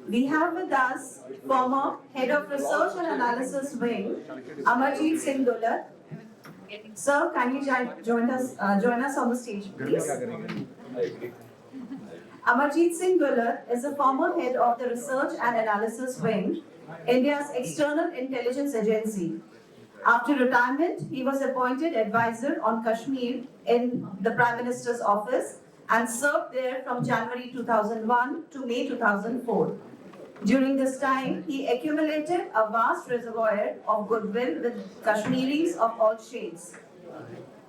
We have with us former Head of Research and Analysis Wing, Amarjeet Singh Dulat. Sir, can you join us on the stage, please? Amarjeet Singh Dulat is a former head of the Research and Analysis Wing, India's external intelligence agency. After retirement, he was appointed advisor on Kashmir in the Prime Minister's office and served there from January 2001 to May 2004. During this time, he accumulated a vast reservoir of goodwill with Kashmiris of all shades.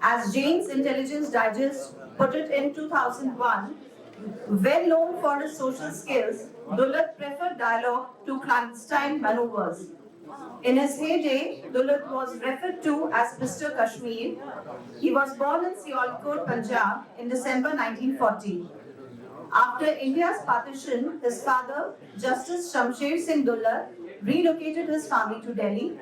As Jane's Intelligence Digest put it in 2001, well known for his social skills, Dulat preferred dialogue to clandestine maneuvers. In his heyday, Dulat was referred to as Mr. Kashmir. He was born in Sialkot, Punjab in December 1940. After India's partition, his father, Justice Shamsher Singh Dulat, relocated his family to Delhi.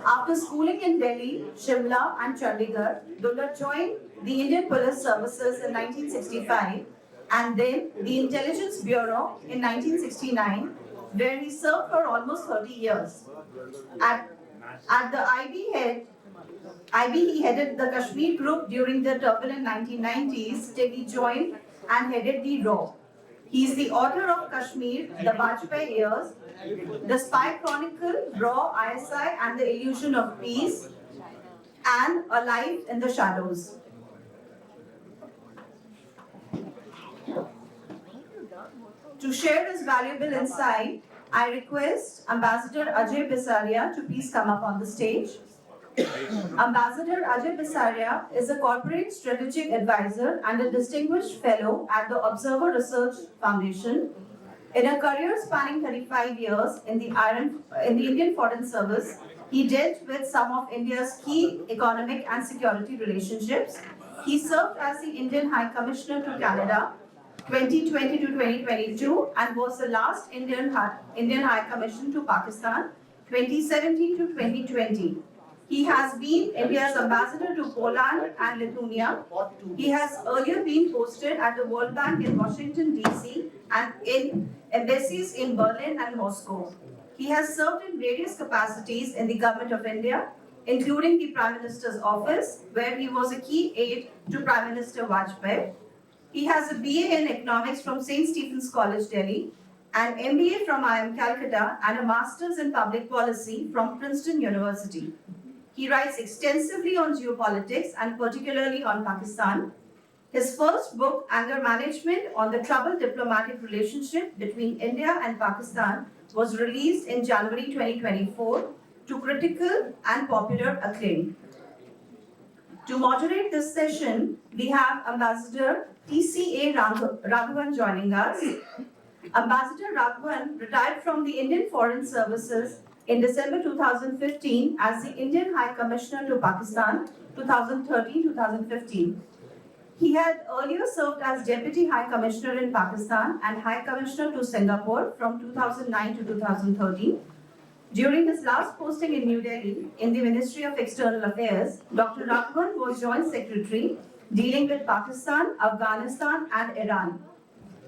After schooling in Delhi, Shimla and Chandigarh, Dulat joined the Indian Police Services in 1965 and then the Intelligence Bureau in 1969, where he served for almost 30 years. At the IB, he headed the Kashmir group during the turbulent 1990s till he joined and headed the RAW. He is the author of Kashmir, The Vajpayee Years, The Spy Chronicle, RAW, ISI and the Illusion of Peace, and Alive in the Shadows. To share his valuable insight, I request Ambassador Ajay Bisaria to please come up on the stage. Ambassador Ajay Bisaria is a corporate strategic advisor and a distinguished fellow at the Observer Research Foundation. In a career spanning 35 years in the Indian Foreign Service, he dealt with some of India's key economic and security relationships. He served as the Indian High Commissioner to Canada 2020 to 2022 and was the last Indian High Commissioner to Pakistan 2017 to 2020. He has been India's ambassador to Poland and Lithuania. He has earlier been posted at the World Bank in Washington, D.C. and in embassies in Berlin and Moscow. He has served in various capacities in the Government of India, including the Prime Minister's office, where he was a key aide to Prime Minister Vajpayee. He has a BA in Economics from St. Stephen's College, Delhi, an MBA from IIM Calcutta, and a Master's in Public Policy from Princeton University. He writes extensively on geopolitics and particularly on Pakistan. His first book, Anger Management, on the troubled diplomatic relationship between India and Pakistan, was released in January 2024 to critical and popular acclaim. To moderate this session, we have Ambassador TCA Raghavan joining us. Ambassador Raghavan retired from the Indian Foreign Services in December 2015 as the Indian High Commissioner to Pakistan 2013-2015. He had earlier served as Deputy High Commissioner in Pakistan and High Commissioner to Singapore from 2009 to 2013. During his last posting in New Delhi in the Ministry of External Affairs, Dr. Raghavan was Joint Secretary dealing with Pakistan, Afghanistan and Iran.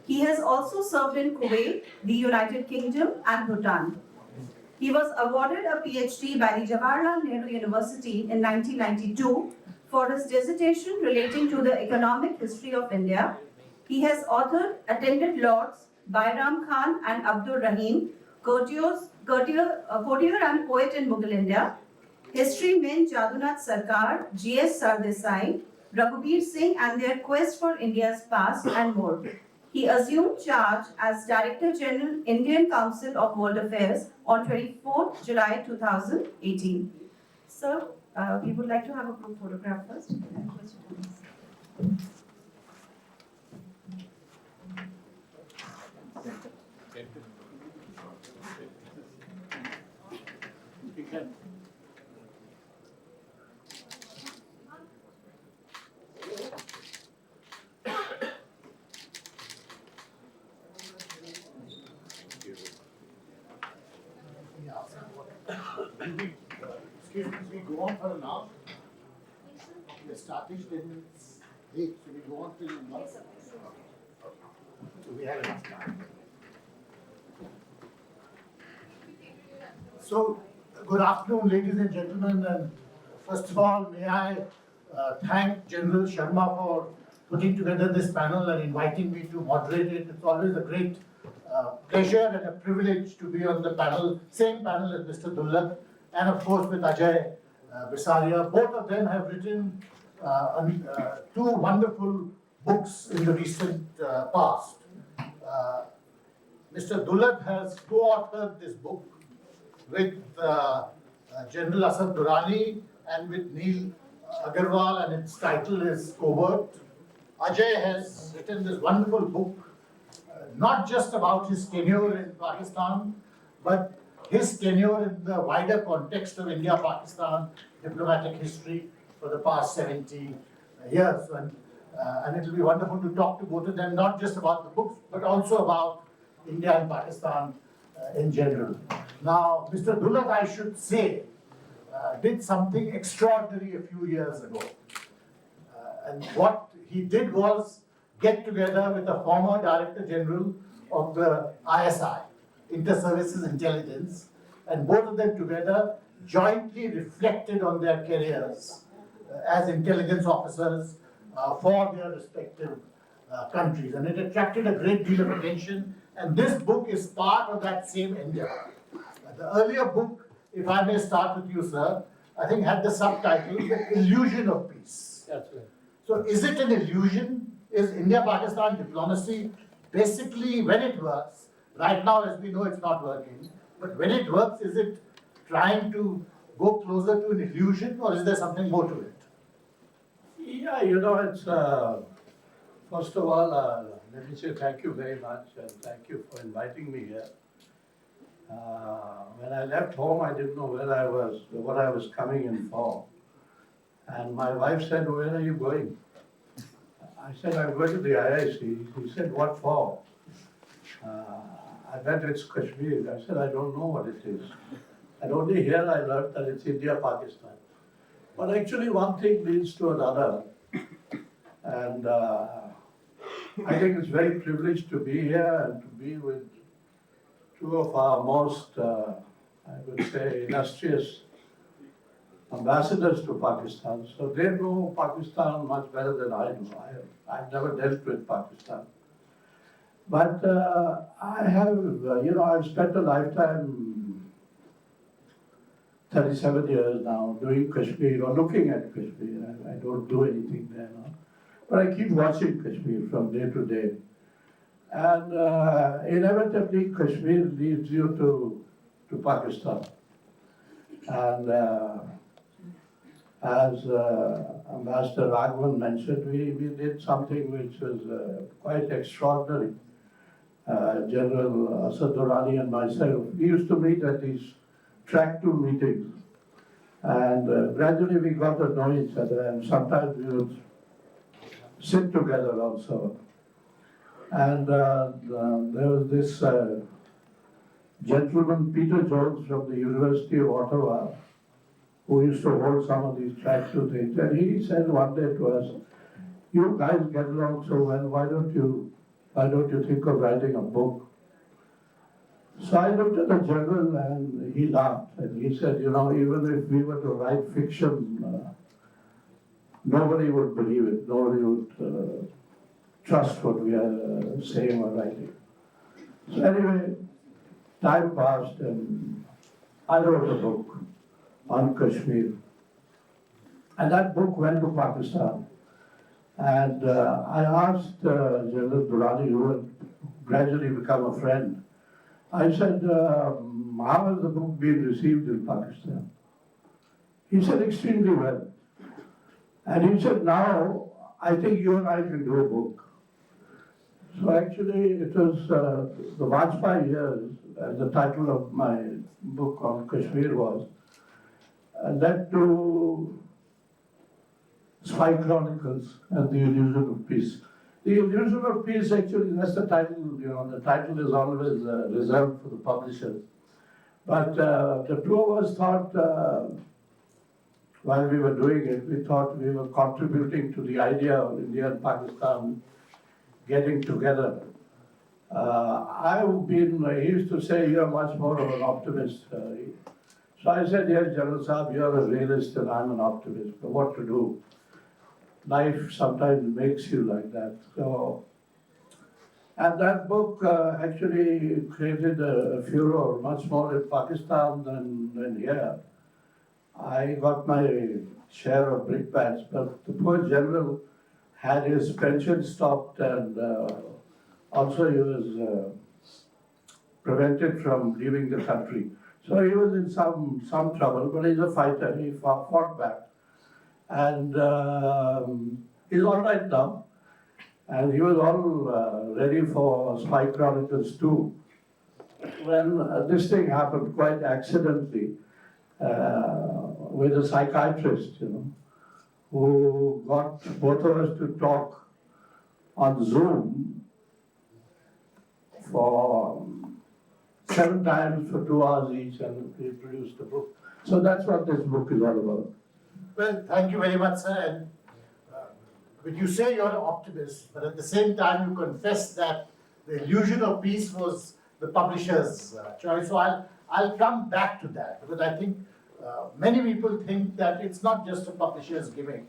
He has also served in Kuwait, the United Kingdom and Bhutan. He was awarded a PhD by the Jawaharlal Nehru University in 1992 for his dissertation relating to the economic history of India. He has authored Attended Lords, Bairam Khan and Abdur Rahim, courtier and poet in Mughal India, History Men Jadunath Sarkar, G.S. Sardesai, Raghubir Singh and their quest for India's past and more. He assumed charge as Director General, Indian Council of World Affairs on 24th July 2018. Sir, we would like to have a group photograph first. Excuse me, we go on for an hour? We established in 8, so we go on till now? So we have enough time. So, good afternoon, ladies and gentlemen, and first of all, may I thank General Sharma for putting together this panel and inviting me to moderate it. It's always a great pleasure and a privilege to be on the panel, same panel as Mr. Dullab, and of course with Ajay Bisaria. Both of them have written two wonderful books in the recent past. Mr. Dullab has co-authored this book with General Asad Durrani and with Neil Agarwal, and its title is Covert. Ajay has written this wonderful book, not just about his tenure in Pakistan, but his tenure in the wider context of India-Pakistan diplomatic history for the past 70 years. And it will be wonderful to talk to both of them, not just about the books, but also about India and Pakistan in general. Now, Mr. Dullab, I should say, did something extraordinary a few years ago. And what he did was get together with the former Director General of the ISI, Inter-Services Intelligence, and both of them together jointly reflected on their careers as intelligence officers for their respective countries. And it attracted a great deal of attention, and this book is part of that same endeavor. The earlier book, if I may start with you, sir, I think had the subtitle, The Illusion of Peace. That's right. So is it an illusion? Is India-Pakistan diplomacy basically, when it works, right now as we know it's not working, but when it works, is it trying to go closer to an illusion, or is there something more to it? Yeah, it's, first of all, let me say thank you very much and thank you for inviting me here. When I left home, I didn't know where I was, what I was coming in for. And my wife said, "Where are you going?" I said, "I'm going to the IIC. He said, "What for?" I bet it's Kashmir. I said, "I don't know what it is." And only here I learned that it's India-Pakistan. But actually one thing leads to another. And I think it's very privileged to be here and to be with two of our most, I would say, illustrious ambassadors to Pakistan. So they know Pakistan much better than I do. I've never dealt with Pakistan. But I have, I've spent a lifetime, 37 years now, doing Kashmir or looking at Kashmir. I don't do anything there now. But I keep watching Kashmir from day to day. And inevitably, Kashmir leads you to Pakistan. And as Ambassador Raghavan mentioned, we did something which was quite extraordinary. General Asad Durrani and myself, we used to meet at these track 2 meetings. And gradually we got to know each other, and sometimes we would sit together also. And there was this gentleman, Peter Jones, from the University of Ottawa, who used to hold some of these track 2 things. And he said one day to us, "You guys get along so well, why don't you think of writing a book?" So I looked at the general and he laughed. And he said, even if we were to write fiction, nobody would believe it. Nobody would trust what we are saying or writing. So anyway, time passed and I wrote a book on Kashmir. And that book went to Pakistan. And I asked General Durrani, who had gradually become a friend, I said, "How has the book been received in Pakistan?" He said, "Extremely well." And he said, "Now, I think you and I can do a book." So actually, it was the Vajpayee years, as the title of my book on Kashmir was, led to Spy Chronicles and The Illusion of Peace. The Illusion of Peace, actually, that's the title, the title is always reserved for the publishers. But the two of us thought, while we were doing it, we thought we were contributing to the idea of India and Pakistan getting together. He used to say, "You're much more of an optimist." So I said, yes, General Saab, you're a realist and I'm an optimist, but what to do? Life sometimes makes you like that. So, and that book actually created a furor much more in Pakistan than here. I got my share of brickbats, but the poor general had his pension stopped and also he was prevented from leaving the country. So he was in some trouble, but he's a fighter. He fought back. And he's all right now. And he was all ready for Spy Chronicles 2. When this thing happened quite accidentally with a psychiatrist, who got both of us to talk on Zoom for 7 times for 2 hours each, and we produced the book. So that's what this book is all about. Well, thank you very much, sir. And but you say you're an optimist, but at the same time you confess that the illusion of peace was the publisher's choice. So I'll come back to that, because I think many people think that it's not just a publisher's gimmick,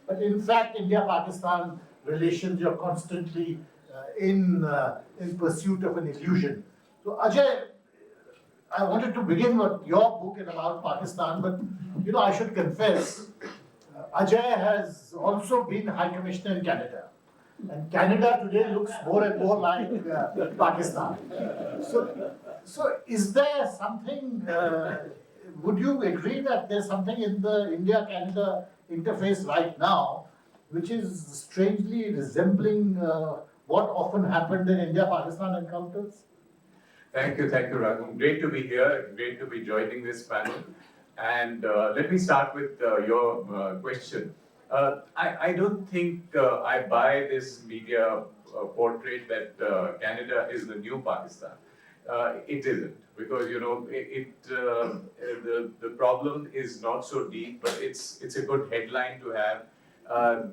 but in fact, India-Pakistan relations, you're constantly in pursuit of an illusion. So Ajay, I wanted to begin with your book and about Pakistan, but I should confess, Ajay has also been High Commissioner in Canada. And Canada today looks more and more like Pakistan. So is there something, would you agree that there's something in the India-Canada interface right now which is strangely resembling what often happened in India-Pakistan encounters? Thank you, Raghu. Great to be here, great to be joining this panel. And let me start with your question. I don't think I buy this media portrait that Canada is the new Pakistan. It isn't, because the problem is not so deep, but it's a good headline to have.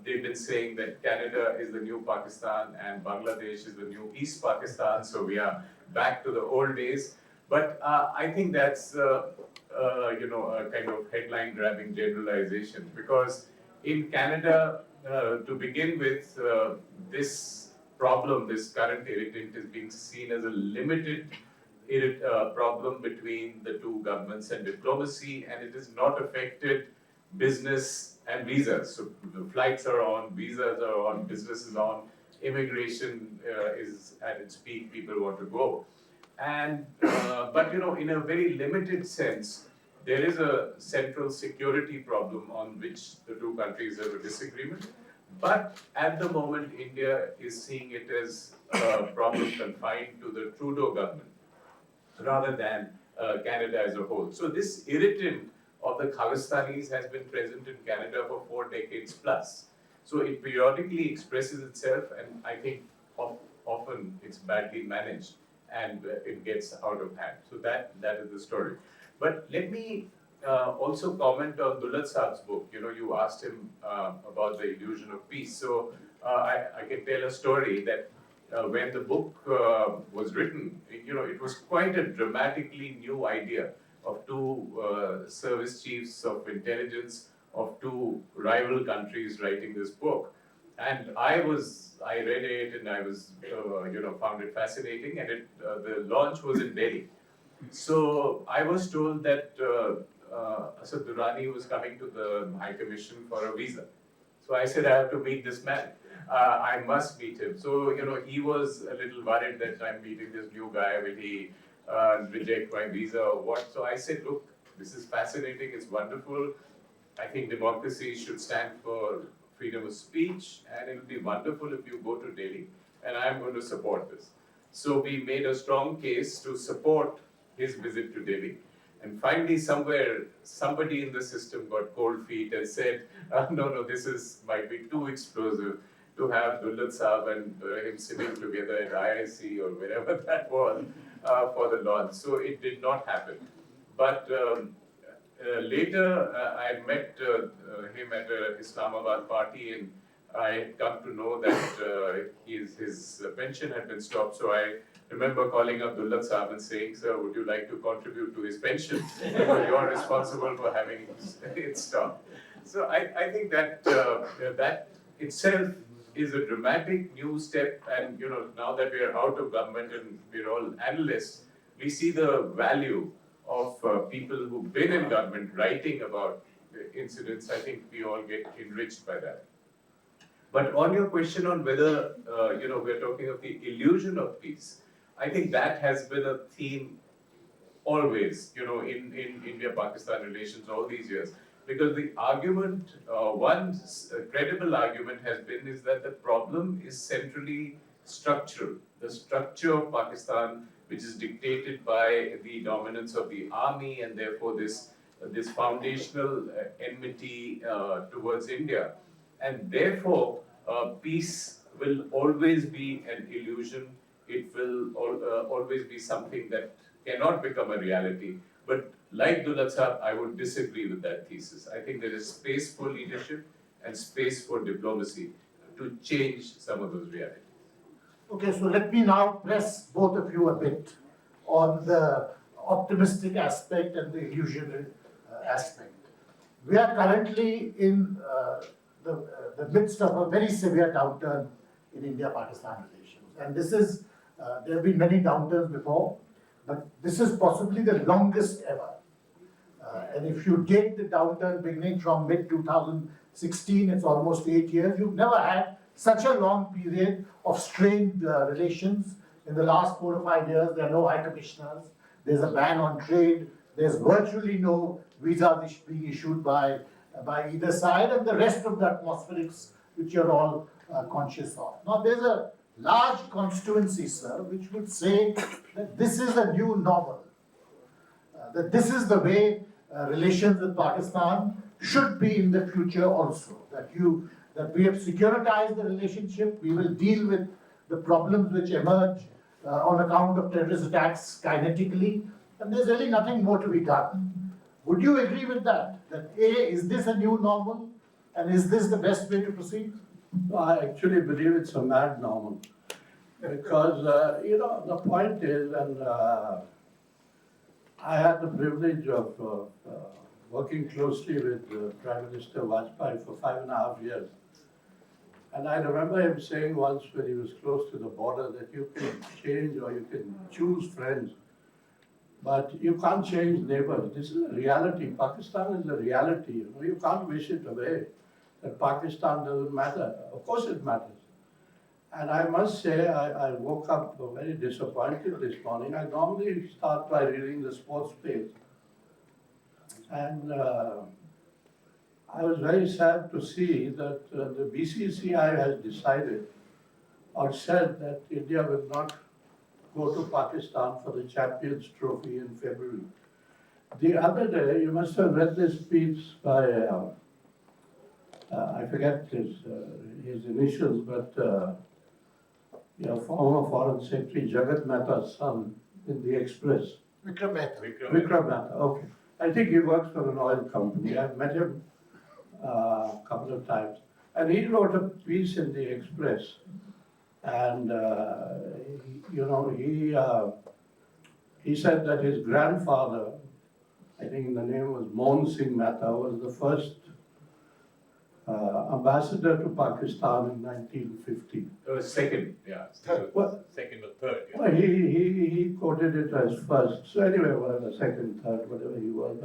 They've been saying that Canada is the new Pakistan and Bangladesh is the new East Pakistan, so we are back to the old days. But I think that's a kind of headline-grabbing generalization, because in Canada, to begin with, this problem, this current irritant, is being seen as a limited problem between the two governments and diplomacy, and it has not affected business and visas. So the flights are on, visas are on, business is on, immigration is at its peak, people want to go. And, but in a very limited sense, there is a central security problem on which the two countries have a disagreement. But at the moment, India is seeing it as a problem confined to the Trudeau government, rather than Canada as a whole. So this irritant of the Khalistanis has been present in Canada for 4 decades plus. So it periodically expresses itself, and I think often it's badly managed and it gets out of hand. So that is the story. But let me also comment on Dullat Saab's book. You asked him about the illusion of peace. So I can tell a story that when the book was written, it was quite a dramatically new idea of two service chiefs of intelligence of two rival countries writing this book. And I read it and I was, found it fascinating, and the launch was in Delhi. So I was told that Asad Durrani was coming to the High Commission for a visa. So I said, I have to meet this man. I must meet him. So, he was a little worried that I'm meeting this new guy. Will he reject my visa or what? So I said, look, this is fascinating. It's wonderful. I think democracy should stand for freedom of speech, and it will be wonderful if you go to Delhi, and I'm going to support this. So we made a strong case to support his visit to Delhi. And finally, somebody in the system got cold feet and said, no, this might be too explosive to have Dullat Saab and him sitting together at IIC or wherever that was for the launch. So it did not happen. But later, I met him at an Islamabad party in I had come to know that his pension had been stopped. So I remember calling up Dullat Saab and saying, "Sir, would you like to contribute to his pension? Because you're responsible for having it stopped." So I think that that itself is a dramatic new step. And now that we are out of government and we're all analysts, we see the value of people who've been in government writing about incidents. I think we all get enriched by that. But on your question on whether, we're talking of the illusion of peace, I think that has been a theme always, in India-Pakistan relations all these years. Because the argument, one credible argument has been is that the problem is centrally structural. The structure of Pakistan, which is dictated by the dominance of the army and therefore this foundational enmity towards India. And therefore, peace will always be an illusion. It will always be something that cannot become a reality. But like Dullat Saab, I would disagree with that thesis. I think there is space for leadership and space for diplomacy to change some of those realities. Okay, so let me now press both of you a bit on the optimistic aspect and the illusionary aspect. We are currently in the midst of a very severe downturn in India-Pakistan relations. And this is, there have been many downturns before, but this is possibly the longest ever. And if you take the downturn beginning from mid-2016, it's almost 8 years, you've never had such a long period of strained relations. In the last 4 or 5 years, there are no high commissioners, there's a ban on trade, there's virtually no visa being issued by either side, and the rest of the atmospherics which you're all conscious of. Now, there's a large constituency, sir, which would say that this is a new normal, that this is the way relations with Pakistan should be in the future also, that we have securitized the relationship, we will deal with the problems which emerge on account of terrorist attacks kinetically, and there's really nothing more to be done. Would you agree with that? That A, is this a new normal? And is this the best way to proceed? No, I actually believe it's a mad normal. Because, the point is, and I had the privilege of working closely with Prime Minister Vajpayee for 5.5 years. And I remember him saying once when he was close to the border that you can change or you can choose friends, but you can't change neighbors. This is a reality. Pakistan is a reality. You can't wish it away. That Pakistan doesn't matter. Of course it matters. And I must say, I woke up very disappointed this morning. I normally start by reading the sports page. And I was very sad to see that the BCCI has decided or said that India will not go to Pakistan for the Champions Trophy in February. The other day, you must have read this piece by, I forget his initials, but former Foreign Secretary Jagat Mehta's son in the Express. Vikram Mehta. Vikram Mehta, okay. I think he works for an oil company. I've met him a couple of times. And he wrote a piece in the Express. And, he said that his grandfather, I think the name was Mohan Singh Mehta, was the first ambassador to Pakistan in 1950. Second, yeah. What? Second or third. Yeah. Well, he quoted it as first. So anyway, whatever, second, third, whatever he was.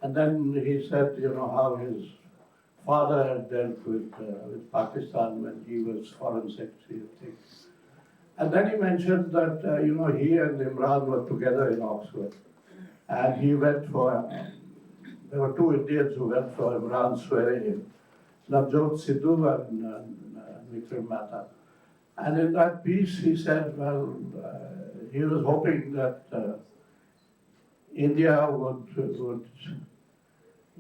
And then he said, how his father had dealt with Pakistan when he was Foreign Secretary of Things. And then he mentioned that, he and Imran were together in Oxford. And he went for, there were 2 Indians who went for Imran's swearing-in, Navjot Sidhu and Vikram Mehta. And in that piece, he said, he was hoping that India would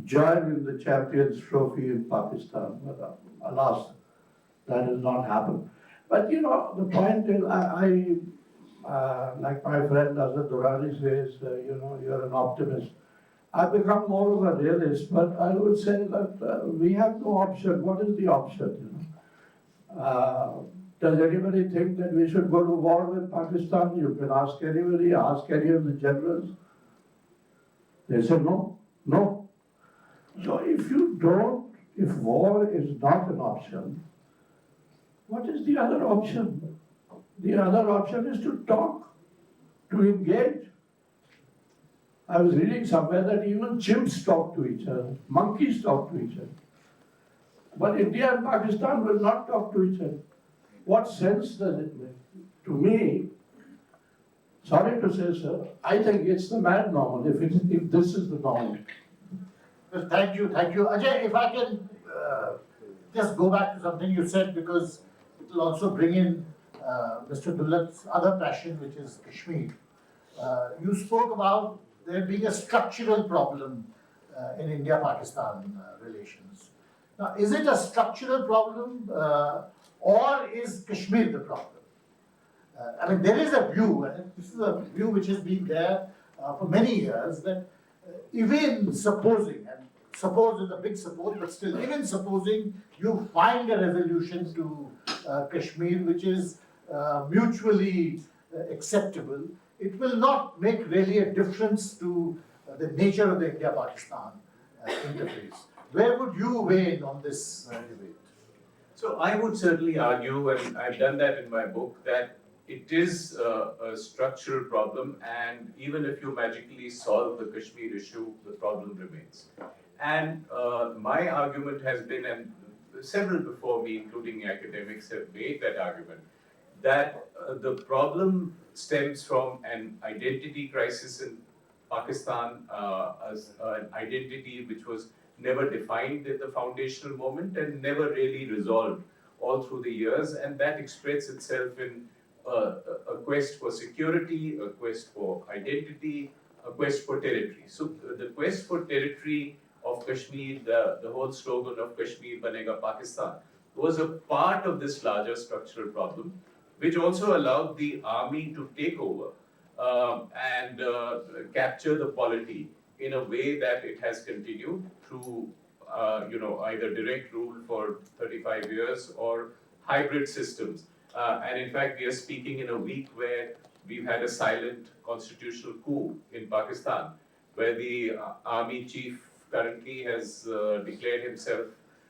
join in the Champions Trophy in Pakistan. But alas, that has not happened. But the point is, I like my friend Azad Durrani says, you're an optimist. I've become more of a realist, but I would say that we have no option. What is the option? Does anybody think that we should go to war with Pakistan? You can ask anybody, ask any of the generals. They said no, no. So if war is not an option, what is the other option? The other option is to talk, to engage. I was reading somewhere that even chimps talk to each other, monkeys talk to each other. But India and Pakistan will not talk to each other. What sense does it make? To me, sorry to say, sir, I think it's the mad normal, if this is the normal. Well, thank you. Ajay, if I can just go back to something you said, because it will also bring in Mr. Dullat's other passion, which is Kashmir. You spoke about there being a structural problem in India-Pakistan relations. Now, is it a structural problem or is Kashmir the problem? I mean, there is a view, and this is a view which has been there for many years, that even supposing, and suppose is a big suppose, but still, even supposing you find a resolution to Kashmir which is mutually acceptable, it will not make really a difference to the nature of the India-Pakistan interface. Where would you weigh in on this debate? So I would certainly argue, and I've done that in my book, that it is a structural problem, and even if you magically solve the Kashmir issue, the problem remains. And my argument has been, and several before me, including academics, have made that argument, that the problem stems from an identity crisis in Pakistan, as an identity which was never defined at the foundational moment and never really resolved all through the years, and that expresses itself in a quest for security, a quest for identity, a quest for territory. So the quest for territory of Kashmir, the whole slogan of Kashmir Banega Pakistan, was a part of this larger structural problem, which also allowed the army to take over and capture the polity in a way that it has continued through, either direct rule for 35 years or hybrid systems. And in fact, we are speaking in a week where we've had a silent constitutional coup in Pakistan, where the army chief currently has declared himself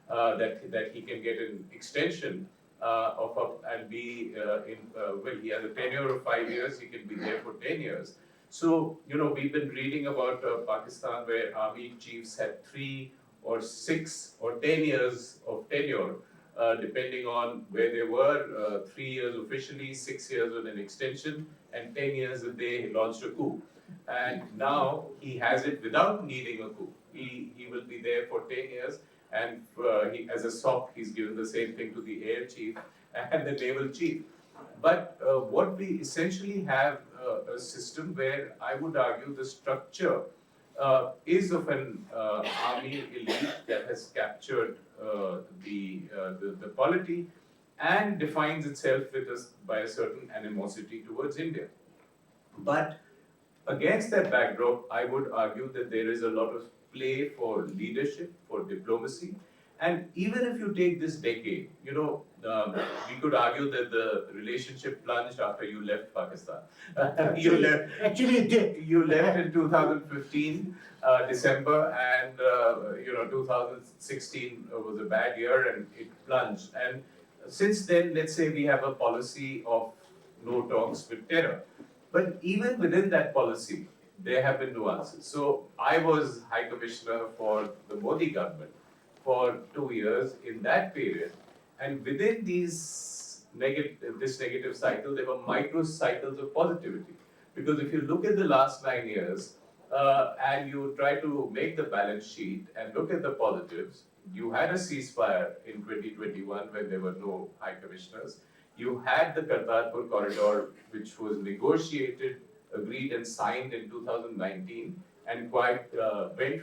that he can get an extension and be he has a tenure of 5 years, he can be there for 10 years. So, we've been reading about Pakistan where army chiefs had 3 or 6 or 10 years of tenure, depending on where they were, 3 years officially, 6 years with an extension, and 10 years if they launched a coup. And now he has it without needing a coup. He will be there for 10 years, and as a SOC, he's given the same thing to the air chief and the naval chief. But what we essentially have a system where I would argue the structure is of an army elite that has captured the polity and defines itself by a certain animosity towards India. But against that backdrop, I would argue that there is a lot of play for leadership, for diplomacy. And even if you take this decade, we could argue that the relationship plunged after you left Pakistan. You left. Actually, it did. You left in 2015, December, and 2016 was a bad year and it plunged. And since then, let's say we have a policy of no talks with terror. But even within that policy, there have been nuances. So I was High Commissioner for the Modi government for 2 years in that period. And within this negative cycle, there were micro cycles of positivity. Because if you look at the last 9 years and you try to make the balance sheet and look at the positives, you had a ceasefire in 2021 when there were no high commissioners. You had the Kartarpur corridor, which was negotiated, agreed and signed in 2019 and went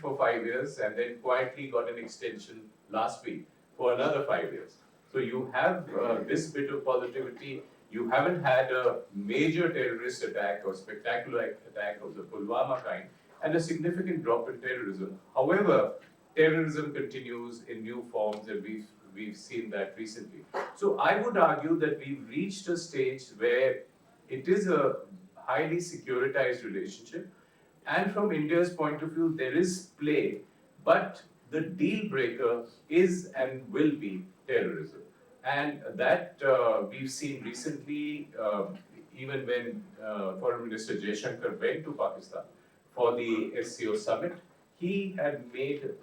for 5 years and then quietly got an extension last week for another 5 years. So you have this bit of positivity. You haven't had a major terrorist attack or spectacular attack of the Pulwama kind and a significant drop in terrorism. However, terrorism continues in new forms and we've seen that recently. So I would argue that we've reached a stage where it is a highly securitized relationship, and from India's point of view, there is play, but the deal breaker is and will be terrorism. And that we've seen recently, even when Foreign Minister Jaishankar went to Pakistan for the SCO summit, he had made a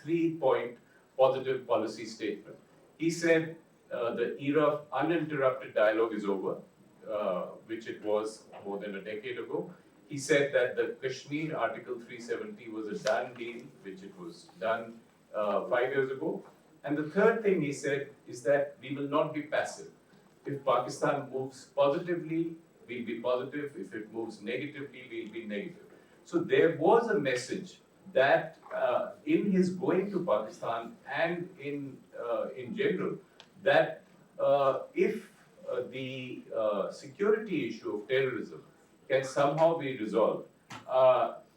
3-point positive policy statement. He said the era of uninterrupted dialogue is over, which it was more than a decade ago. He said that the Kashmir Article 370 was a done deal, which it was done 5 years ago. And the third thing he said is that we will not be passive. If Pakistan moves positively, we'll be positive. If it moves negatively, we'll be negative. So there was a message that in his going to Pakistan and in general, that if the security issue of terrorism can somehow be resolved,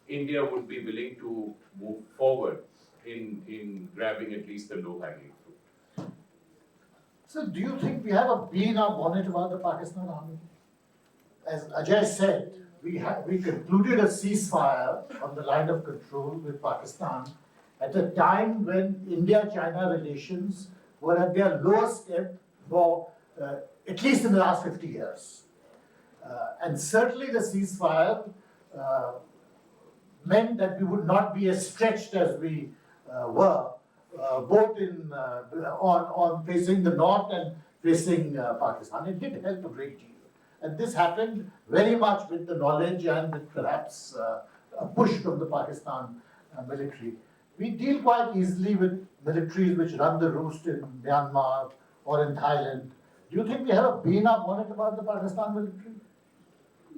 India would be willing to move forward in grabbing at least the low-hanging fruit. So do you think we have a bee in our bonnet about the Pakistan army? As Ajay said, we concluded a ceasefire on the line of control with Pakistan at a time when India-China relations were at their lowest ebb for at least in the last 50 years. And certainly the ceasefire meant that we would not be as stretched as we were, both in on facing the north and facing Pakistan. It did help a great deal. And this happened very much with the knowledge and with perhaps a push from the Pakistan military. We deal quite easily with militaries which run the roost in Myanmar or in Thailand. Do you think we have a bee in our bonnet about the Pakistan military?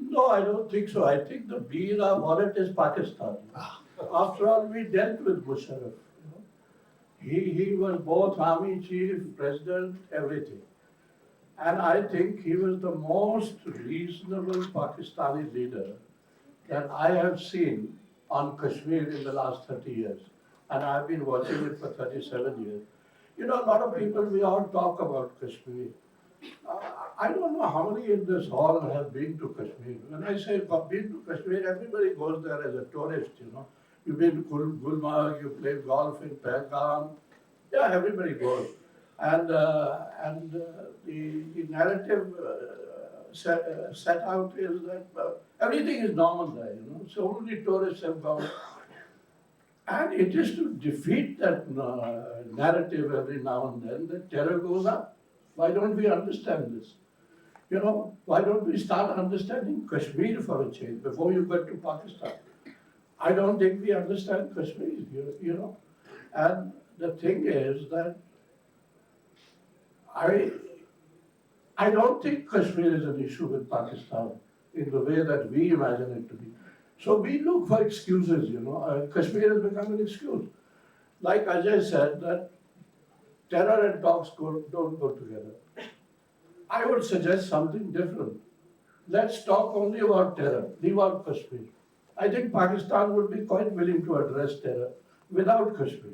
No, I don't think so. I think the bee in our bonnet is Pakistan. After all, we dealt with Musharraf. He was both army chief, president, everything. And I think he was the most reasonable Pakistani leader that I have seen on Kashmir in the last 30 years. And I've been watching it for 37 years. A lot of people, we all talk about Kashmir. I don't know how many in this hall have been to Kashmir. When I say been to Kashmir, everybody goes there as a tourist, You've been to Gulmarg, you play golf in Pahalgam. Yeah, everybody goes. And the narrative set out is that everything is normal there, So only tourists have gone. And it is to defeat that narrative every now and then that terror goes up. Why don't we understand this? Why don't we start understanding Kashmir for a change before you get to Pakistan? I don't think we understand Kashmir, And the thing is that I don't think Kashmir is an issue with Pakistan in the way that we imagine it to be. So we look for excuses, Kashmir has become an excuse. Like Ajay said, that terror and talks don't go together. I would suggest something different. Let's talk only about terror, leave out Kashmir. I think Pakistan would be quite willing to address terror without Kashmir.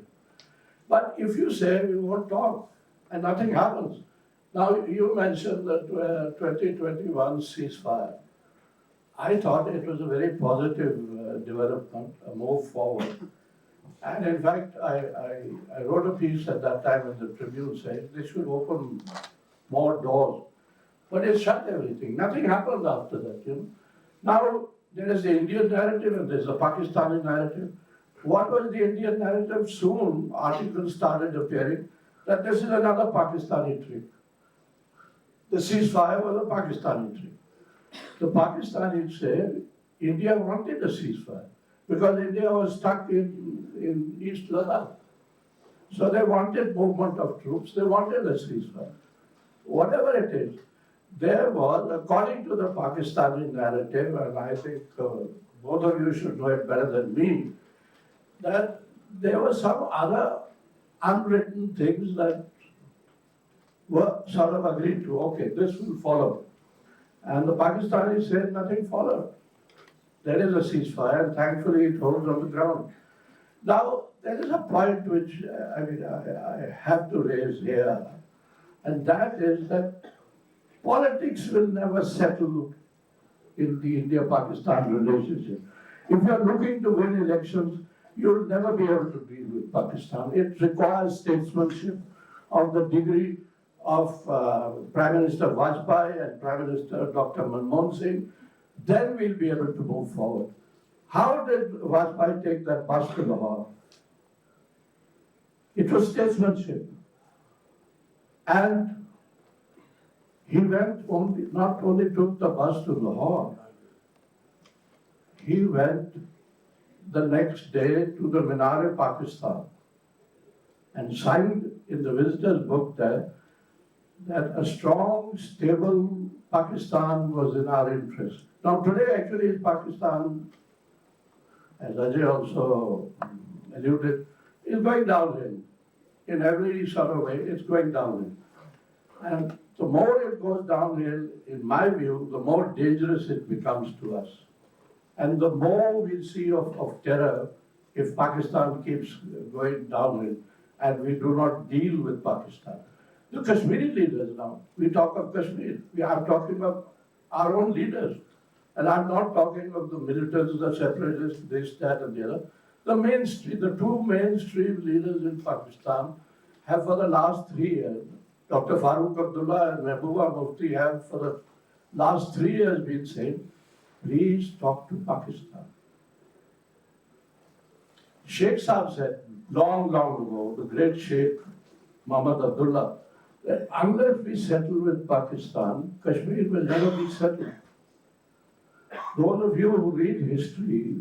But if you say we won't talk and nothing happens. Now you mentioned that 2021 ceasefire. I thought it was a very positive development, a move forward. And in fact, I wrote a piece at that time in the Tribune saying this should open more doors. But it shut everything. Nothing happened after that, Now there is the Indian narrative and there's the Pakistani narrative. What was the Indian narrative? Soon articles started appearing that this is another Pakistani trick. The ceasefire was a Pakistani trick. The Pakistanis said India wanted a ceasefire because India was stuck in East Ladakh. So they wanted movement of troops, they wanted a ceasefire. Whatever it is, there was, according to the Pakistani narrative, and I think both of you should know it better than me, that there were some other unwritten things that were sort of agreed to, okay, this will follow. And the Pakistanis said nothing followed. There is a ceasefire, and thankfully it holds on the ground. Now, there is a point which I have to raise here, and that is that politics will never settle in the India-Pakistan relationship. If you are looking to win elections, you'll never be able to deal with Pakistan. It requires statesmanship of the degree of Prime Minister Vajpayee and Prime Minister Dr. Manmohan Singh. Then we'll be able to move forward. How did Vajpayee take that bus to Lahore? It was statesmanship. And he not only took the bus to Lahore, he went the next day to the Minar-e-Pakistan and signed in the visitor's book there that a strong, stable Pakistan was in our interest. Now today actually Pakistan, as Ajay also alluded, is going downhill. In every sort of way, it's going downhill. And the more it goes downhill, in my view, the more dangerous it becomes to us. And the more we see of terror if Pakistan keeps going downhill and we do not deal with Pakistan. The Kashmiri leaders now, we talk of Kashmir, we are talking of our own leaders. And I'm not talking of the militants, the separatists, this, that, and the other. The two mainstream leaders in Pakistan have for the last 3 years, Dr. Farooq Abdullah and Mehbooba Mufti have for the last 3 years been saying, please talk to Pakistan. Sheikh Saab said, long ago, the great Sheikh Muhammad Abdullah, that unless we settle with Pakistan, Kashmir will never be settled. Those of you who read history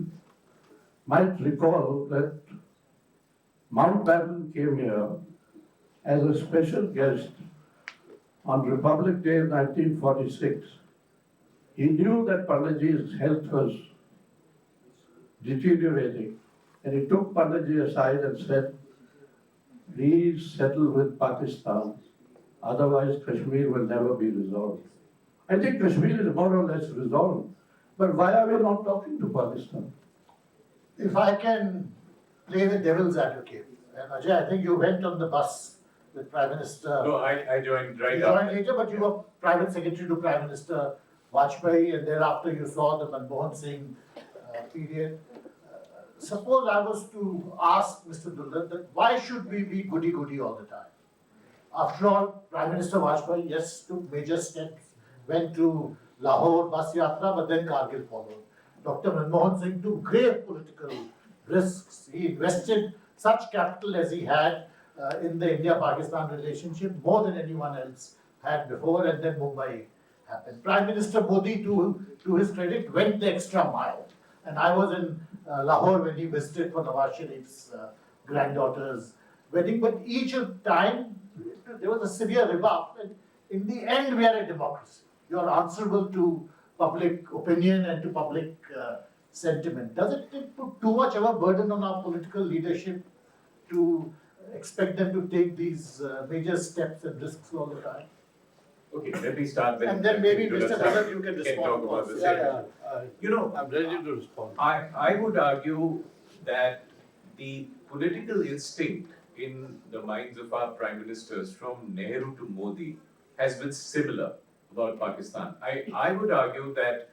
might recall that Mountbatten came here as a special guest on Republic Day 1946. He knew that Panditji's health was deteriorating, and he took Panditji aside and said, please settle with Pakistan, otherwise Kashmir will never be resolved. I think Kashmir is more or less resolved, but why are we not talking to Pakistan? If I can play the devil's advocate, and Ajay, I think you went on the bus with Prime Minister. No, I joined right You after. joined later, but you were private secretary to Prime Minister Vajpayee, and thereafter you saw the Manmohan Singh period. Suppose I was to ask Mr. Dullat that why should we be goody-goody all the time? After all, Prime Minister Vajpayee, yes, took major steps, went to Lahore, Bas Yatra, but then Kargil followed. Dr. Manmohan Singh took grave political risks. He invested such capital as he had in the India-Pakistan relationship, more than anyone else had before, and then Mumbai happened. Prime Minister Modi, to his credit, went the extra mile. And I was in Lahore when he visited for Nawaz Sharif's granddaughter's wedding, but each time there was a severe rebuff. And in the end, we are a democracy. You are answerable to public opinion and to public sentiment. Does it put too much of a burden on our political leadership to expect them to take these major steps and risks all the time? Okay, let me start then. And then maybe Dullat Mr. sahab Dullat, you can respond talk about also. the Yeah, same. You know, I'm ready to respond. I would argue that the political instinct in the minds of our prime ministers from Nehru to Modi has been similar about Pakistan. I would argue that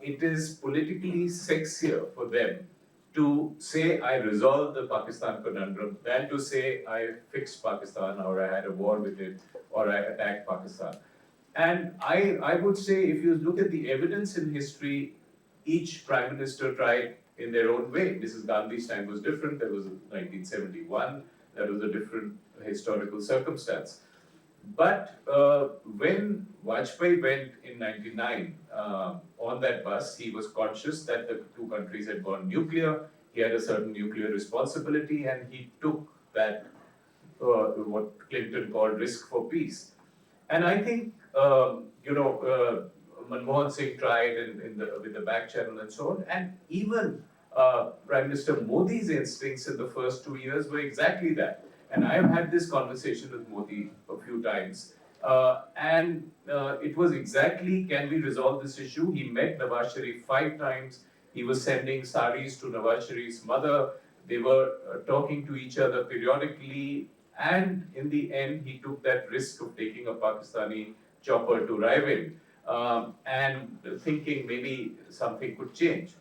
it is politically sexier for them to say I resolved the Pakistan conundrum than to say I fixed Pakistan or I had a war with it or I attacked Pakistan. And I would say if you look at the evidence in history, each prime minister tried in their own way. Mrs. Gandhi's time was different. There was 1971. That was a different historical circumstance. But when Vajpayee went in '99 on that bus, he was conscious that the two countries had gone nuclear. He had a certain nuclear responsibility, and he took that what Clinton called risk for peace. And I think Manmohan Singh tried with the back channel and so on, and even Prime Minister Modi's instincts in the first 2 years were exactly that. And I have had this conversation with Modi a few times. It was exactly, can we resolve this issue? He met Nawaz Sharif 5 times. He was sending saris to Nawaz Sharif's mother. They were talking to each other periodically, and in the end, he took that risk of taking a Pakistani chopper to Raivend, and thinking maybe something could change.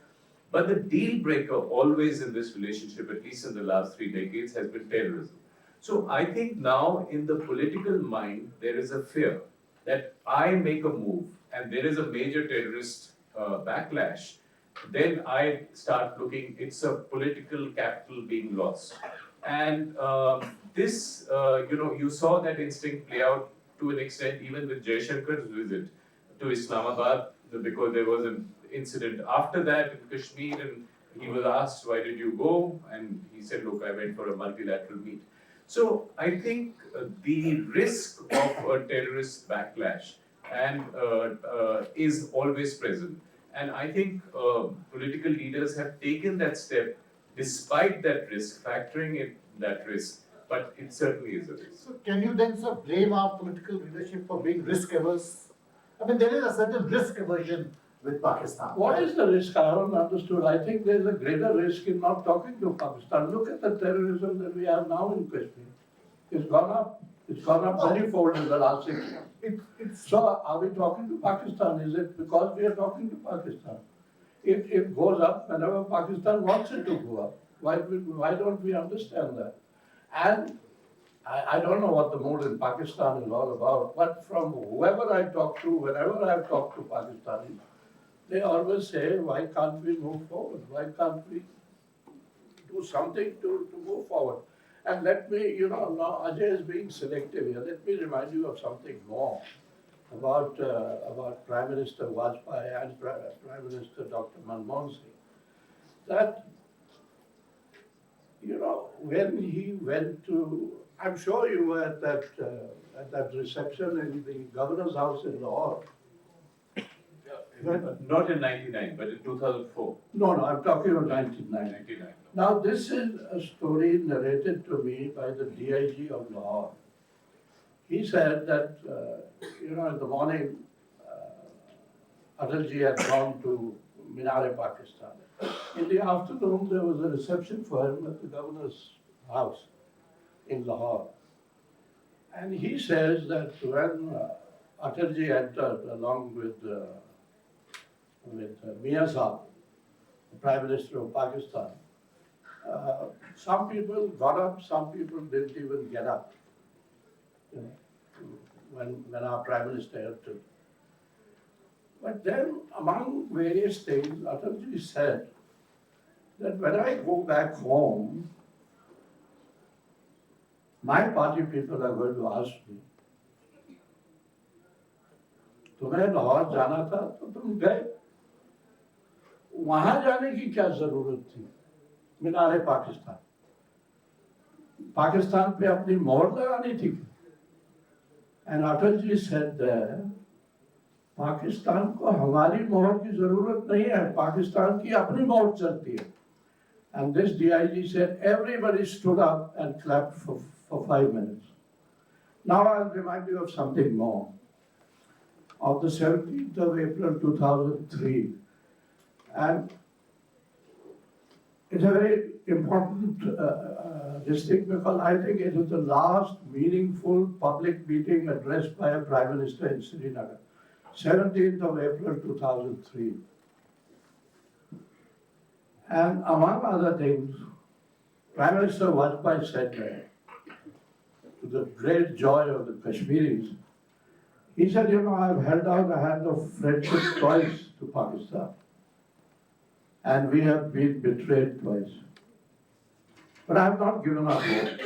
But the deal breaker always in this relationship, at least in the last 3 decades, has been terrorism. So I think now in the political mind, there is a fear that I make a move and there is a major terrorist backlash, then I start looking, it's a political capital being lost. And you saw that instinct play out to an extent even with Jaishankar's visit to Islamabad, because there was an incident after that in Kashmir, and he was asked, why did you go? And he said, look, I went for a multilateral meet. So I think the risk of a terrorist backlash and is always present. And I think political leaders have taken that step despite that risk, factoring in that risk, but it certainly is a risk. So can you then, sir, blame our political leadership for being risk averse? I mean, there is a certain risk aversion with Pakistan. What is the risk? I haven't understood. I think there's a greater risk in not talking to Pakistan. Look at the terrorism that we have now in Kashmir. It's gone up. It's gone up many-fold in the last 6 years. So are we talking to Pakistan? Is it because we are talking to Pakistan? It goes up whenever Pakistan wants it to go up. Why don't we understand that? And I don't know what the mood in Pakistan is all about, but from whoever I talk to, whenever I've talked to Pakistanis, they always say, why can't we move forward? Why can't we do something to move forward? And let me, now Ajay is being selective here. Let me remind you of something more about Prime Minister Vajpayee and Prime Minister Dr. Manmohan Singh. That, when he went to, I'm sure you were at that reception in the governor's house in Lahore. Not in 99, but in 2004. No, I'm talking about 1999. 99. Now, this is a story narrated to me by the DIG of Lahore. He said that, in the morning, Atalji had gone to Minar-e-Pakistan. In the afternoon, there was a reception for him at the governor's house in Lahore. And he says that when Atalji entered along with Mia Saab, the Prime Minister of Pakistan, some people got up, some people didn't even get up, when our Prime Minister entered. But then, among various things, Atalji said that when I go back home, my party people are going to ask me, तुम्हें लाहौर जाना था तो तुम गए, वहां जाने की क्या जरूरत थी? मीनारे पाकिस्तान, पाकिस्तान पे अपनी मोहर लगानी थी. And Atalji said that Pakistan को हमारी मोहर की जरूरत नहीं है, पाकिस्तान की अपनी मोहर चलती है. And this DIG said everybody stood up and clapped for 5 minutes. Now I'll remind you of something more. Of the 17th of April 2003, and it's a very important district because I think it is the last meaningful public meeting addressed by a Prime Minister in Srinagar. 17th of April 2003. And among other things, Prime Minister Vajpayee said that, to the great joy of the Kashmiris, he said, I've held out a hand of friendship twice to Pakistan, and we have been betrayed twice. But I have not given up hope.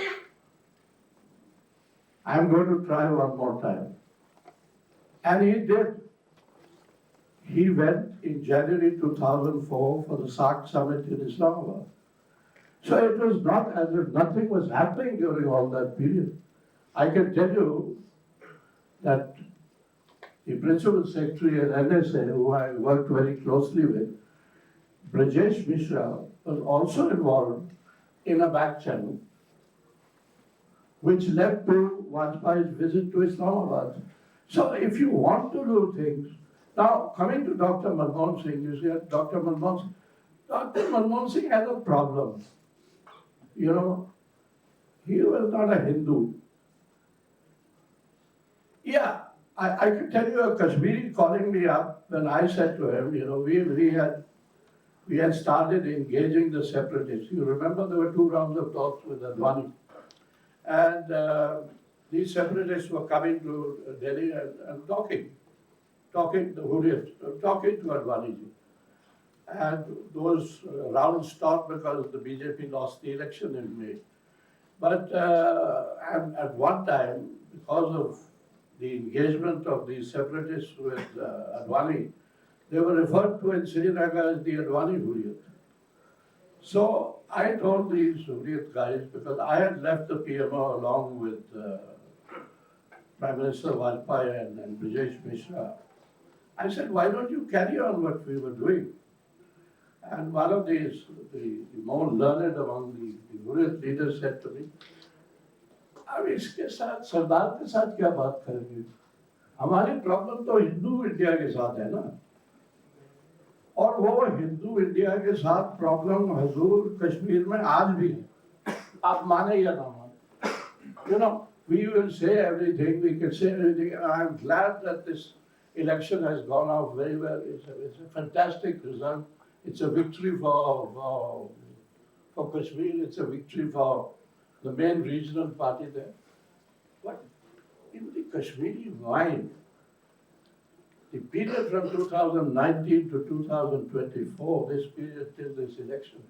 I am going to try one more time. And he did. He went in January 2004 for the SAARC summit in Islamabad. So it was not as if nothing was happening during all that period. I can tell you that the Principal Secretary at NSA, who I worked very closely with, Brajesh Mishra, was also involved in a back channel, which led to Vajpayee's visit to Islamabad. So if you want to do things, now coming to Dr. Manmohan Singh, you see, Dr. Manmohan Singh had a problem. you know, he was not a Hindu. Yeah, I can tell you a Kashmiri calling me up when I said to him, you know, we had started engaging the separatists. You remember there were 2 rounds of talks with Advani. And these separatists were coming to Delhi and talking the Hurriyat, talking to Advaniji. And those rounds stopped because the BJP lost the election in May. But and at one time, because of the engagement of these separatists with Advani, they were referred to in Srinagar as the Advani Hurriyat. So I told these Hurriyat guys, because I had left the PMO along with Prime Minister Vajpayee and Brijesh Mishra, I said, why don't you carry on what we were doing? And one of these, the more learned among the Hurriyat leaders said to me, अब इसके साथ सरदार के साथ क्या बात करेंगे? हमारी problem तो हिंदू इंडिया के साथ है ना, और वो हिंदू इंडिया के साथ प्रॉब्लम हजूर कश्मीर में आज भी है, आप माने या ना माने. You know, we will say everything, we can say everything. I'm glad that this election has gone off very well. It's a fantastic result. It's a victory for Kashmir. It's a victory for the main regional party there. But in the Kashmiri mind, the period from 2019 to 2024, this period till this election,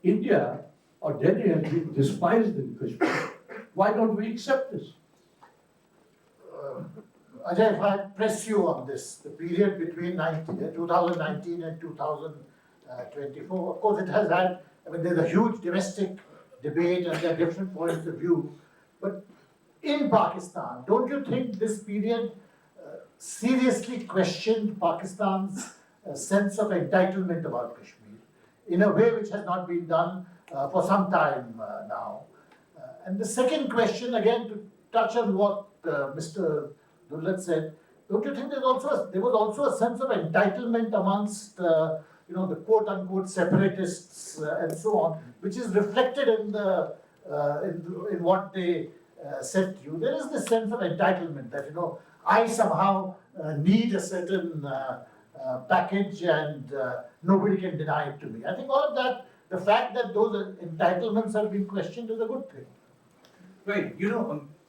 India or Delhi has been despised in Kashmir. Why don't we accept this? Ajay, if I press you on this, the period between 2019 and 2024, of course it has had, I mean, there's a huge domestic debate and there are different points of view. But in Pakistan, don't you think this period seriously questioned Pakistan's sense of entitlement about Kashmir in a way which has not been done for some time now? And the second question, again, to touch on what Mr. Dullat said, don't you think there was also a sense of entitlement amongst the quote-unquote separatists and so on, which is reflected in in what they said to you? There is this sense of entitlement that I somehow need a certain package and nobody can deny it to me. I think all of that, the fact that those entitlements have been questioned is a good thing. Right,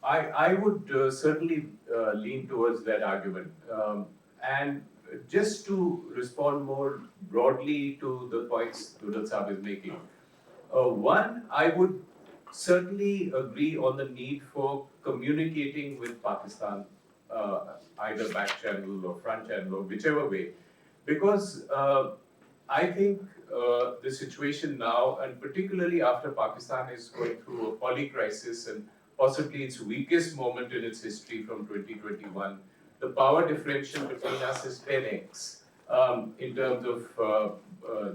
I would certainly lean towards that argument. And just to respond more broadly to the points Dullat Saab is making, one, I would certainly agree on the need for communicating with Pakistan, either back channel or front channel or whichever way, because I think the situation now, and particularly after Pakistan is going through a poly crisis and possibly its weakest moment in its history from 2021, the power differential between us is 10x in terms of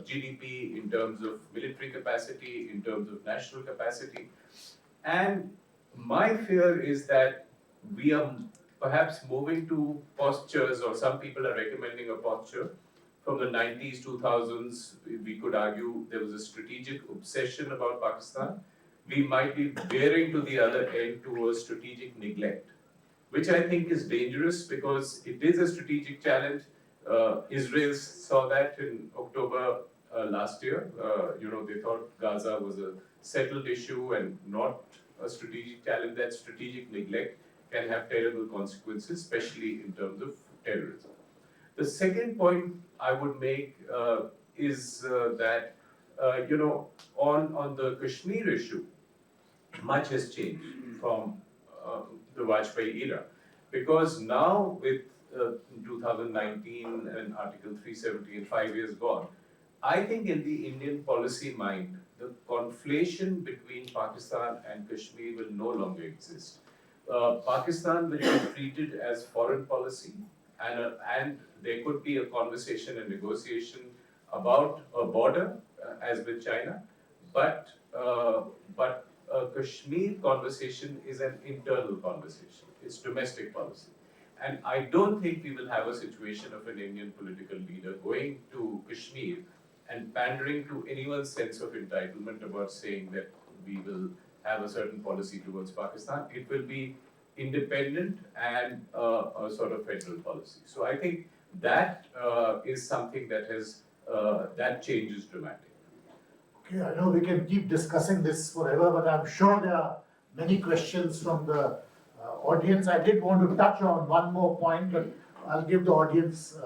GDP, in terms of military capacity, in terms of national capacity. And my fear is that we are perhaps moving to postures, or some people are recommending a posture from the 90s, 2000s. We could argue there was a strategic obsession about Pakistan. We might be veering to the other end towards strategic neglect, which I think is dangerous because it is a strategic challenge. Israel saw that in October last year. They thought Gaza was a settled issue and not a strategic challenge. That strategic neglect can have terrible consequences, especially in terms of terrorism. The second point I would make is that, on the Kashmir issue, much has changed from the Vajpayee era. Because now with 2019 and Article 370 and 5 years gone, I think in the Indian policy mind, the conflation between Pakistan and Kashmir will no longer exist. Pakistan will be treated as foreign policy, and there could be a conversation and negotiation about a border, as with China, but a Kashmir conversation is an internal conversation. It's domestic policy. And I don't think we will have a situation of an Indian political leader going to Kashmir and pandering to anyone's sense of entitlement about saying that we will have a certain policy towards Pakistan. It will be independent and a sort of federal policy. So I think that is something that has that changes dramatically. Okay, I know we can keep discussing this forever, but I'm sure there are many questions from the audience. I did want to touch on one more point, but I'll give the audience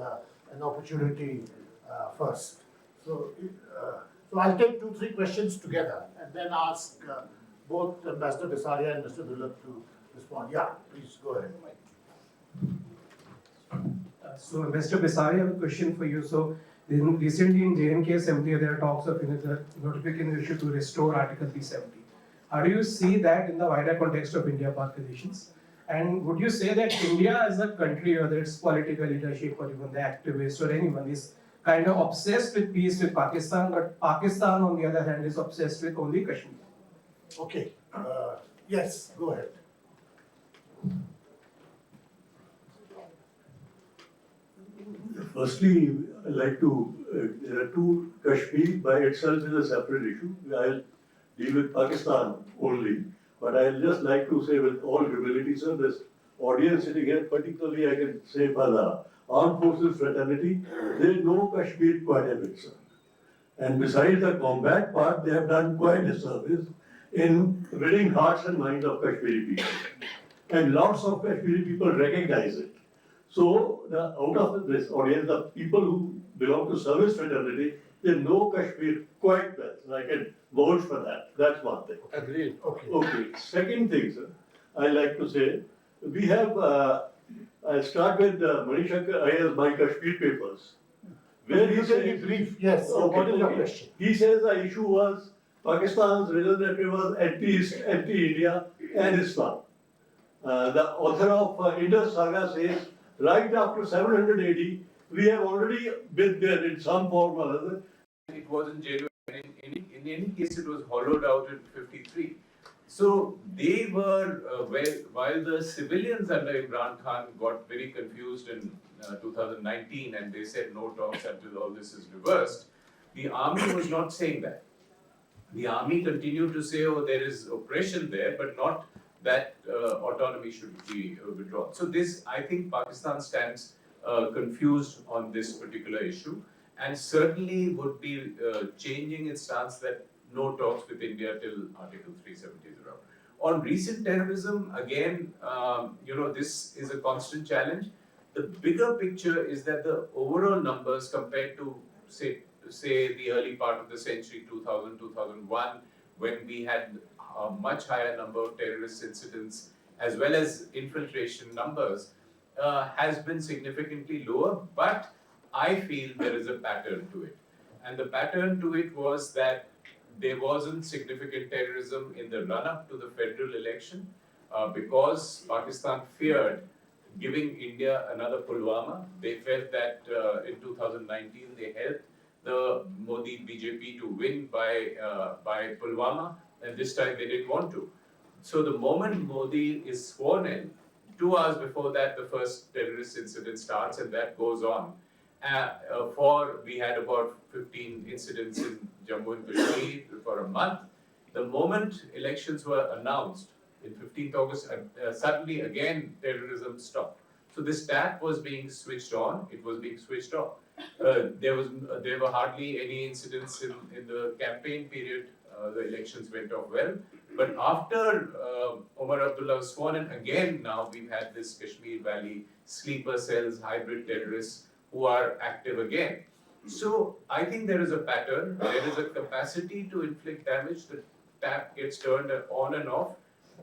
an opportunity first. So I'll take 2-3 questions together and then ask both Ambassador Bisaria and Mr. Dulab to respond. Yeah, please go ahead. So, Mr. Bisaria, I have a question for you. So, recently in J&K Assembly, there are talks of the notification issue to restore Article 370. How do you see that in the wider context of India-Pak relations? And would you say that India as a country, whether it's political leadership or even the activists or anyone, is kind of obsessed with peace with Pakistan, but Pakistan, on the other hand, is obsessed with only Kashmir? Okay, yes, go ahead. Firstly, I'd like to, Kashmir by itself is a separate issue. I'll deal with Pakistan only. But I'd just like to say with all humility, sir, this audience sitting here, particularly I can say for the armed forces fraternity, they know Kashmir quite a bit, sir. And besides the combat part, they have done quite a service in winning hearts and minds of Kashmiri people. And lots of Kashmiri people recognize it. So, out of this audience, the people who belong to service fraternity, they know Kashmir quite well. So I can vouch for that. That's one thing. Agreed. Okay. Okay, second thing, sir, I like to say, we have, I'll start with Manishankar Iyer's My Kashmir Papers. Where he You can be says, brief, yes. So Okay, what is your okay. question? He says the issue was Pakistan's representative was anti-India and Islam. The author of Indus Saga says, right after 700 AD, we have already been there in some form or other. It wasn't genuine. In any case, it was hollowed out in 53. So they were, while the civilians under Imran Khan got very confused in 2019 and they said no talks until all this is reversed, the army was not saying that. The army continued to say, oh, there is oppression there, but not that autonomy should be withdrawn. So this, I think Pakistan stands confused on this particular issue and certainly would be changing its stance that no talks with India till Article 370 is around. On recent terrorism, again, this is a constant challenge. The bigger picture is that the overall numbers compared to, say the early part of the century, 2000, 2001, when we had a much higher number of terrorist incidents as well as infiltration numbers, has been significantly lower, but I feel there is a pattern to it. And the pattern to it was that there wasn't significant terrorism in the run-up to the federal election because Pakistan feared giving India another Pulwama. They felt that in 2019 they helped the Modi BJP to win by Pulwama, and this time they didn't want to. So the moment Modi is sworn in, 2 hours before that the first terrorist incident starts, and that goes on. We had about 15 incidents in Jammu and Kashmir for a month. The moment elections were announced in 15th August, suddenly again terrorism stopped. So this tap was being switched on, it was being switched off. There were hardly any incidents in the campaign period. The elections went off well. But after Omar Abdullah was sworn in, again now we've had this Kashmir Valley sleeper cells, hybrid terrorists who are active again. So I think there is a pattern, there is a capacity to inflict damage. The tap gets turned on and off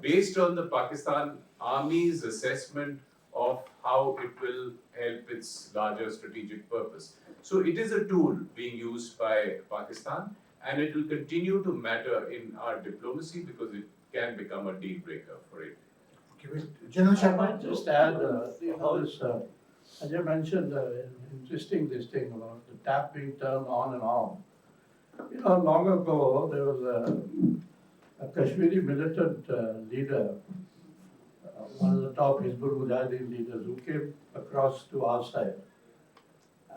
based on the Pakistan Army's assessment of how it will help its larger strategic purpose. So it is a tool being used by Pakistan, and it will continue to matter in our diplomacy because it can become a deal breaker for it. Okay, General I Sharma. might just add, this, Ajay mentioned interesting this thing about the tap being turned on and off. Long ago, there was a Kashmiri militant leader, one of the top Hizbul Mujahideen leaders, who came across to our side.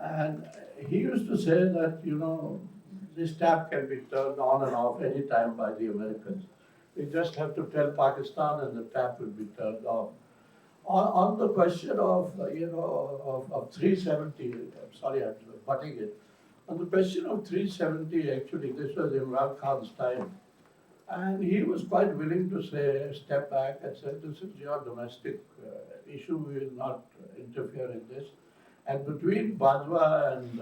And he used to say that, you know, this tap can be turned on and off any time by the Americans. We just have to tell Pakistan and the tap will be turned on. On the question of, of 370, I'm sorry, I'm butting it. On the question of 370, actually, this was Imran Khan's time. And he was quite willing to say, step back and say, this is your domestic issue, we will not interfere in this. And between Bajwa and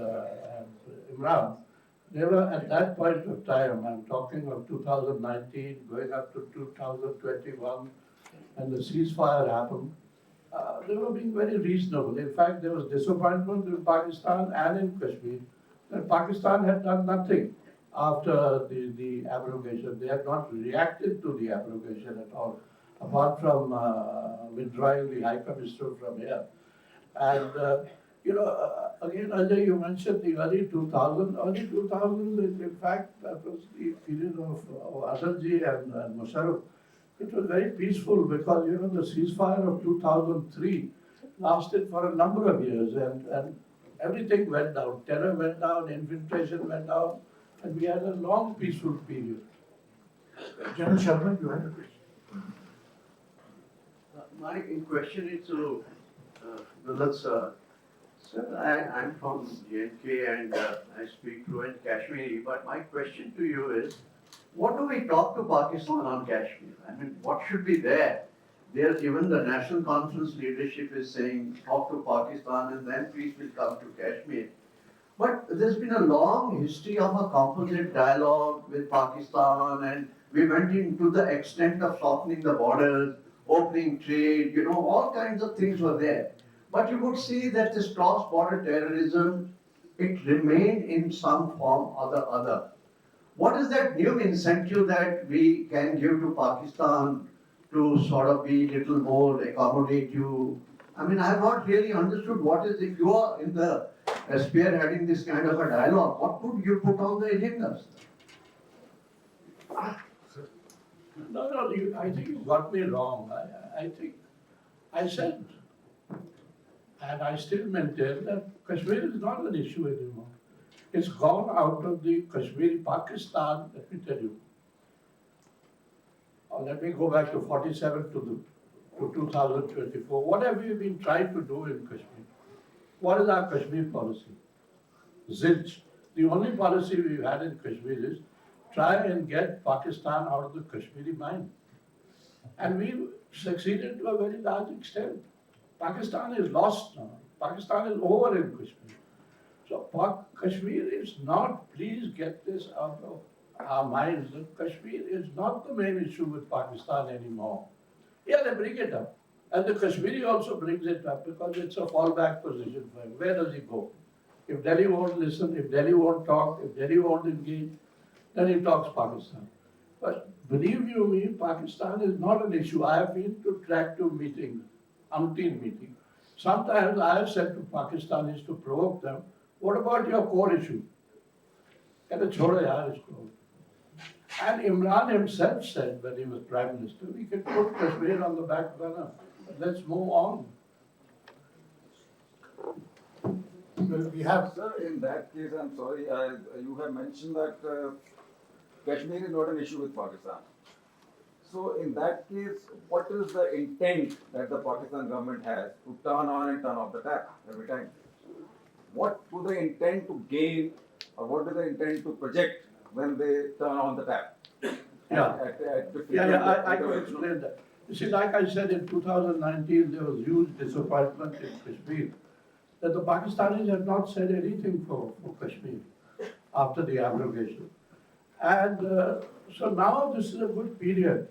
Imran, they were at that point of time, I'm talking of 2019, going up to 2021, and the ceasefire happened, they were being very reasonable. In fact, there was disappointment in Pakistan and in Kashmir that Pakistan had done nothing after the abrogation. They had not reacted to the abrogation at all, apart from withdrawing the High Commissioner from here. And, again, Ajay, you mentioned the early 2000s. Early 2000s, in fact, that was the period of Atalji and Musharraf. It was very peaceful because, the ceasefire of 2003 lasted for a number of years and everything went down. Terror went down, infiltration went down, and we had a long peaceful period. General Sharma, you had a question. My question is to Milal sir. Sir, I'm from J&K and I speak fluent Kashmiri, but my question to you is, what do we talk to Pakistan on Kashmir? I mean, what should be there? Even the National Conference leadership is saying, talk to Pakistan and then peace will come to Kashmir. But there's been a long history of a composite dialogue with Pakistan, and we went into the extent of softening the borders, opening trade, all kinds of things were there. But you would see that this cross-border terrorism, it remained in some form or the other. What is that new incentive that we can give to Pakistan to sort of be a little more accommodative? I mean, I have not really understood what is, if you are in the spearheading this kind of a dialogue, what could you put on the agenda? No, I think you got me wrong. I think I said, and I still maintain that Kashmir is not an issue anymore. It's gone out of the Kashmiri Pakistan, let me tell you. Let me go back to 47 to 2024. What have we been trying to do in Kashmir? What is our Kashmir policy? Zilch. The only policy we've had in Kashmir is try and get Pakistan out of the Kashmiri mind. And we succeeded to a very large extent. Pakistan is lost now. Pakistan is over in Kashmir. So Kashmir is not, please get this out of our minds, that Kashmir is not the main issue with Pakistan anymore. Yeah, they bring it up. And the Kashmiri also brings it up because it's a fallback position for him. Where does he go? If Delhi won't listen, if Delhi won't talk, if Delhi won't engage, then he talks Pakistan. But believe you me, Pakistan is not an issue. I have been to track to meetings, umpteen meetings. Sometimes I have said to Pakistanis to provoke them, what about your core issue? And Imran himself said when he was Prime Minister, we can put Kashmir on the back burner. Let's move on. Well, we have, Sir, in that case, I'm sorry, you have mentioned that Kashmir is not an issue with Pakistan. So in that case, what is the intent that the Pakistan government has to turn on and turn off the tap every time? What do they intend to gain or what do they intend to project when they turn on the tap? Yeah. I can explain that. You see, like I said, in 2019, there was huge disappointment in Kashmir that the Pakistanis have not said anything for Kashmir after the abrogation. And so now this is a good period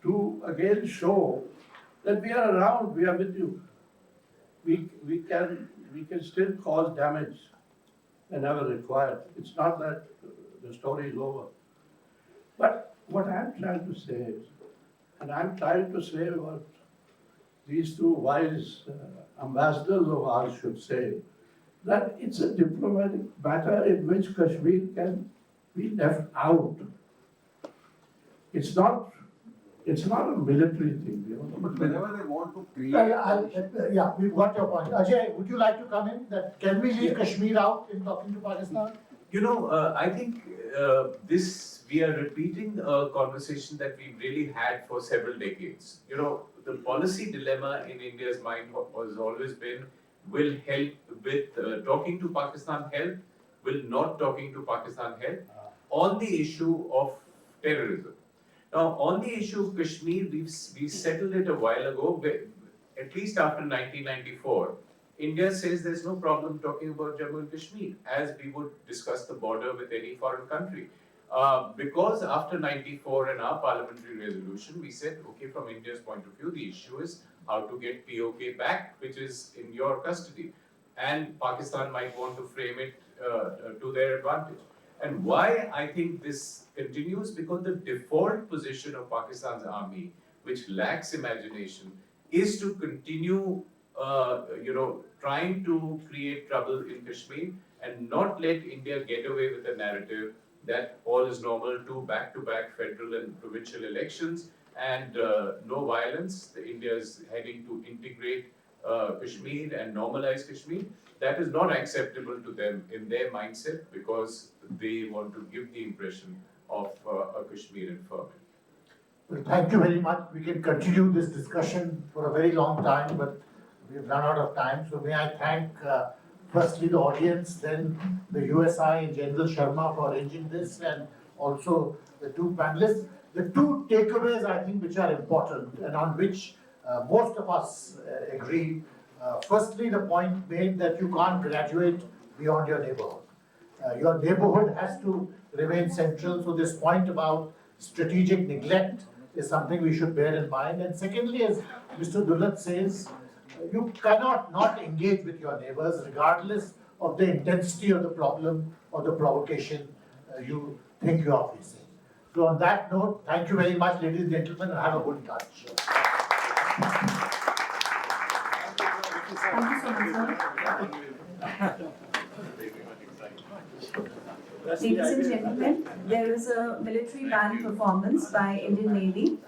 to again show that we are around, we are with you. We can still cause damage whenever required. It's not that the story is over. But what I'm trying to say is, and I'm trying to say what these two wise ambassadors of ours should say, that it's a diplomatic matter in which Kashmir can be left out. It's not It's not a military thing, you know. But whenever they want to create. Yeah, we've got your point. Ajay, would you like to come in? That can we leave Kashmir out in talking to Pakistan? You know, I think we are repeating a conversation that we've really had for several decades. You know, the policy dilemma in India's mind has always been, will help with talking to Pakistan help, will not talking to Pakistan help, on the issue of terrorism. Now, on the issue of Kashmir, we settled it a while ago, at least after 1994. India says there's no problem talking about Jammu and Kashmir, as we would discuss the border with any foreign country. Because after 94 and our parliamentary resolution, we said, okay, from India's point of view, the issue is how to get POK back, which is in your custody. And Pakistan might want to frame it to their advantage. And why I think this continues, because the default position of Pakistan's army, which lacks imagination, is to continue trying to create trouble in Kashmir and not let India get away with the narrative that all is normal to back-to-back federal and provincial elections and no violence. India is heading to integrate Kashmir and normalize Kashmir. That is not acceptable to them in their mindset, because they want to give the impression of a Kashmir inferment. Well, thank you very much. We can continue this discussion for a very long time, but we've run out of time. So may I thank firstly the audience, then the USI and General Sharma for arranging this, and also the two panelists. The two takeaways I think which are important and on which most of us agree. Firstly, the point made that you can't graduate beyond your neighborhood. Your neighborhood has to remain central. So this point about strategic neglect is something we should bear in mind. And secondly, as Mr. Dulat says, you cannot not engage with your neighbors regardless of the intensity of the problem or the provocation you think you are facing. So on that note, thank you very much, ladies and gentlemen, and have a good lunch. Thank you so much, sir. Ladies and gentlemen, there is a military band performance by Indian Navy.